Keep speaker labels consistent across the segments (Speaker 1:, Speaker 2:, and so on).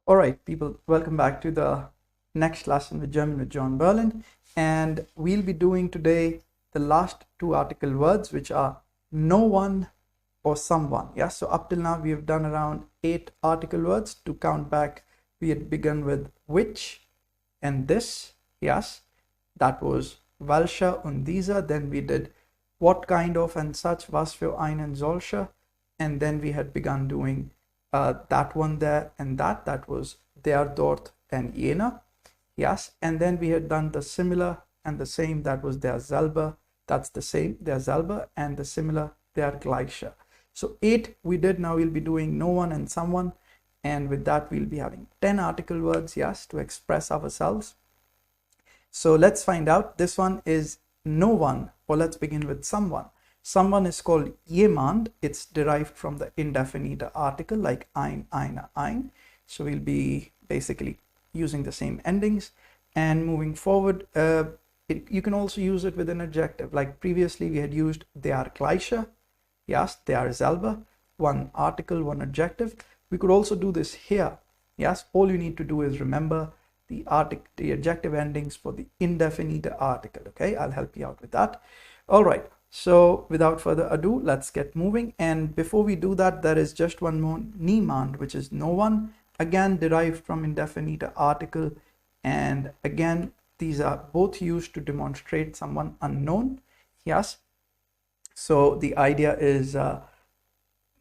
Speaker 1: All right, people, welcome back to the next lesson with German with John Berlin. And we'll be doing today the last two article words, which are no one or someone. Yeah, so up till now, we have done around 8 article words. To count back, we had begun with which and this. Yes, that was welche und dieser. Then we did what kind of and such, was für einen solcher. And then we had begun doing that one there and that was der, dort and jener. Yes, and then we had done the similar and the same, that was der selber, that's the same, der selber, and the similar, der gleiche. So 8 we did. Now we'll be doing no one and someone, and with that we'll be having 10 article words, yes, to express ourselves. So let's find out. This one is no one, or let's begin with someone. Someone is called jemand. It's derived from the indefinite article like eine. So we'll be basically using the same endings. And moving forward, you can also use it with an adjective. Like previously we had used der gleiche, yes, der selber, one article, one adjective. We could also do this here. Yes, all you need to do is remember the adjective endings for the indefinite article. Okay, I'll help you out with that. All right. So without further ado, let's get moving. And before we do that, there is just one more, niemand, which is no one, again derived from indefinite article. And again, these are both used to demonstrate someone unknown. Yes. So the idea is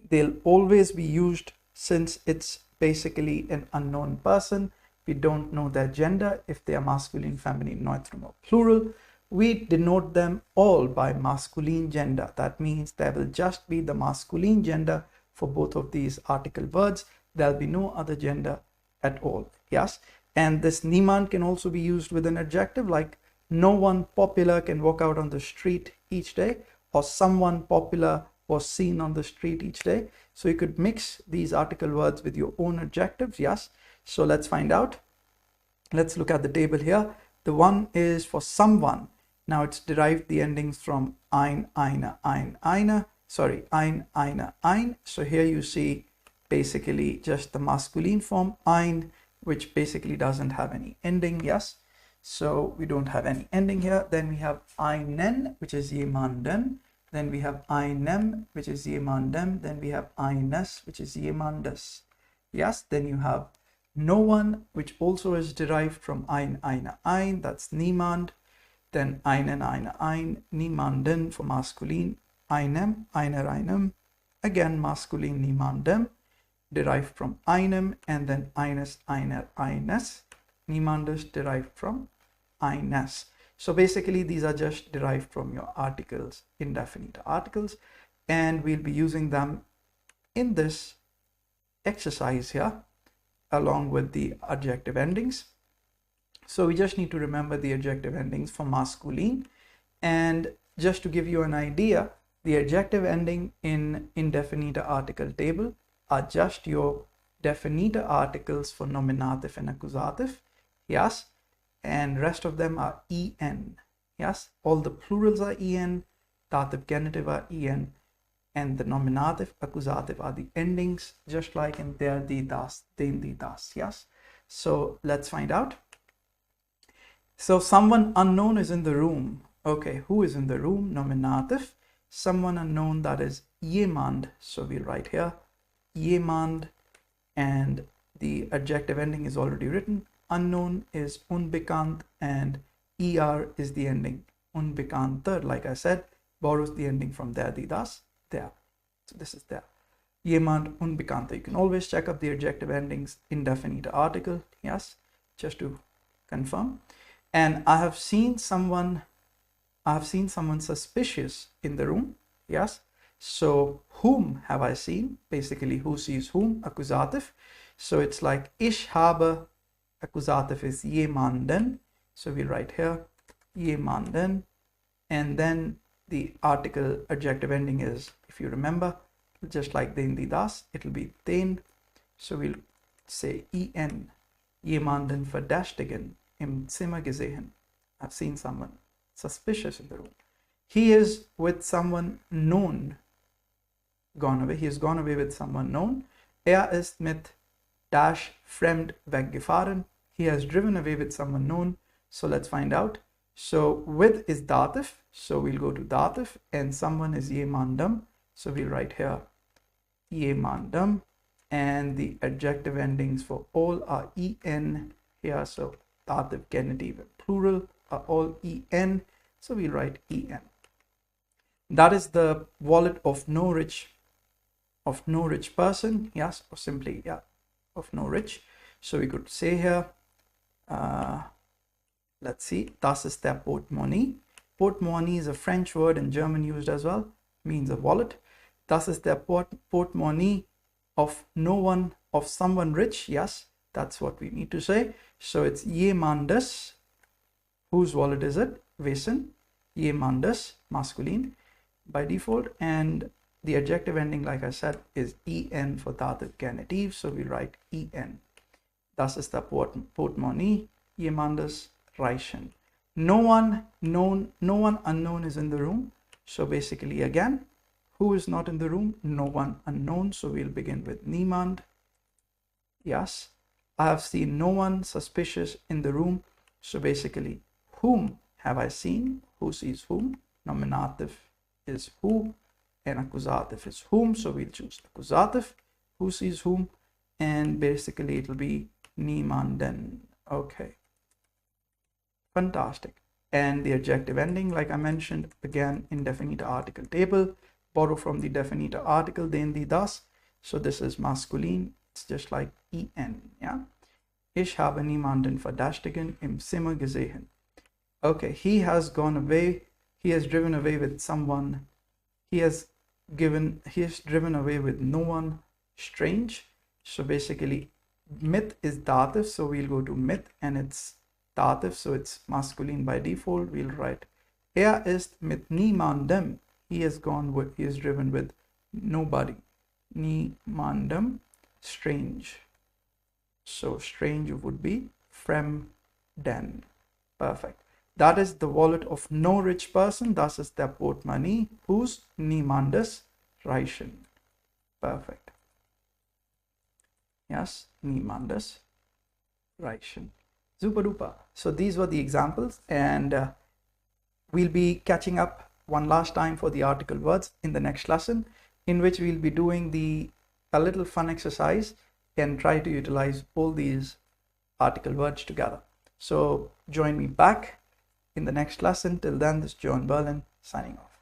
Speaker 1: they'll always be used since it's basically an unknown person. We don't know their gender, if they are masculine, feminine, neutrum, or plural. We denote them all by masculine gender. That means there will just be the masculine gender for both of these article words. There'll be no other gender at all. Yes. And this niemand can also be used with an adjective, like no one popular can walk out on the street each day, or someone popular was seen on the street each day. So you could mix these article words with your own adjectives. Yes. So let's find out. Let's look at the table here. The one is for someone. Now it's derived the endings from ein, eine. Sorry, ein, eine, ein. So here you see basically just the masculine form ein, which basically doesn't have any ending. Yes. So we don't have any ending here. Then we have einen, which is jemanden. Then we have einem, which is jemandem. Then we have eines, which is jemandes. Yes. Then you have no one, which also is derived from ein, eine, that's niemand. Then einen, ein, niemanden for masculine, einem, einem, again masculine, niemandem, derived from einem, and then eines, eines, niemandes derived from eines. So basically these are just derived from your articles, indefinite articles, and we'll be using them in this exercise here along with the adjective endings. So we just need to remember the adjective endings for masculine. And just to give you an idea, the adjective ending in indefinite article table are just your definite articles for nominative and accusative. Yes. And rest of them are en. Yes. All the plurals are en, dative, genitive are en, and the nominative, accusative are the endings, just like in der, die, das, den, die, das. Yes. So let's find out. So someone unknown is in the room. Okay, who is in the room? Nominative. Someone unknown, that is jemand. So we'll write here jemand, and the adjective ending is already written. Unknown is unbekannt, and er is the ending. Unbekannter, like I said, borrows the ending from der, die, das, der. So this is der. Jemand, unbekannter. You can always check up the adjective endings, indefinite article. Yes, just to confirm. And I have seen someone suspicious in the room. Yes. So whom have I seen? Basically, who sees whom? Accusative. So it's like ich habe, accusative is jemanden. So we'll write here jemanden. And then the article adjective ending is, if you remember, just like den, die, das, it'll be den. So we'll say en, jemanden verdächtigen im Zimmer gesehen. I've seen someone suspicious in the room. He is with someone known. Gone away. He has gone away with someone known. Er ist mit dash fremd weggefahren. He has driven away with someone known. So let's find out. So with is dative. So we'll go to dative, and someone is jemandem. So we'll write here jemandem, and the adjective endings for all are en here. So dative, genitive, and plural are all en. So we'll write en. That is the wallet of no rich person. Yes, or simply of no rich. So we could say here, let's see, das ist der Portemonnaie. Portemonnaie is a French word in German used as well, means a wallet. Das ist der Portemonnaie of someone rich. Yes, that's what we need to say. So it's jemandes. Whose wallet is it? Wessen. Jemandes, masculine by default, and the adjective ending, like I said, is en for dative genitive. So we write en. Das ist der Portemonnaie jemandes Reichen. No one unknown is in the room. So basically, again, who is not in the room? No one unknown. So we'll begin with niemand. Yes, I have seen no one suspicious in the room. So basically, whom have I seen? Who sees whom? Nominative is who, and accusative is whom. So we'll choose accusative, who sees whom, and basically it will be niemanden. Okay, fantastic. And the adjective ending, like I mentioned, again, indefinite article table, borrow from the definite article, den, die, das. So this is masculine. It's just like en. Yeah. Ich habe niemanden Verdächtigen im Zimmer gesehen. Okay, he has gone away. He has driven away with someone. He has driven away with no one strange. So basically, mit is dative. So we'll go to mit, and it's dative. So it's masculine by default. We'll write ist mit niemandem. He has driven with nobody. Niemandem, strange. So strange would be fremden. Perfect. That is the wallet of no rich person. Das ist der Portemonnaie whose niemandes Reichen. Perfect. Yes, niemandes Reichen. Super duper. So these were the examples, and we'll be catching up one last time for the article words in the next lesson, in which we'll be doing a little fun exercise and try to utilize all these article words together. So join me back in the next lesson. Till then, this is John Berlin signing off.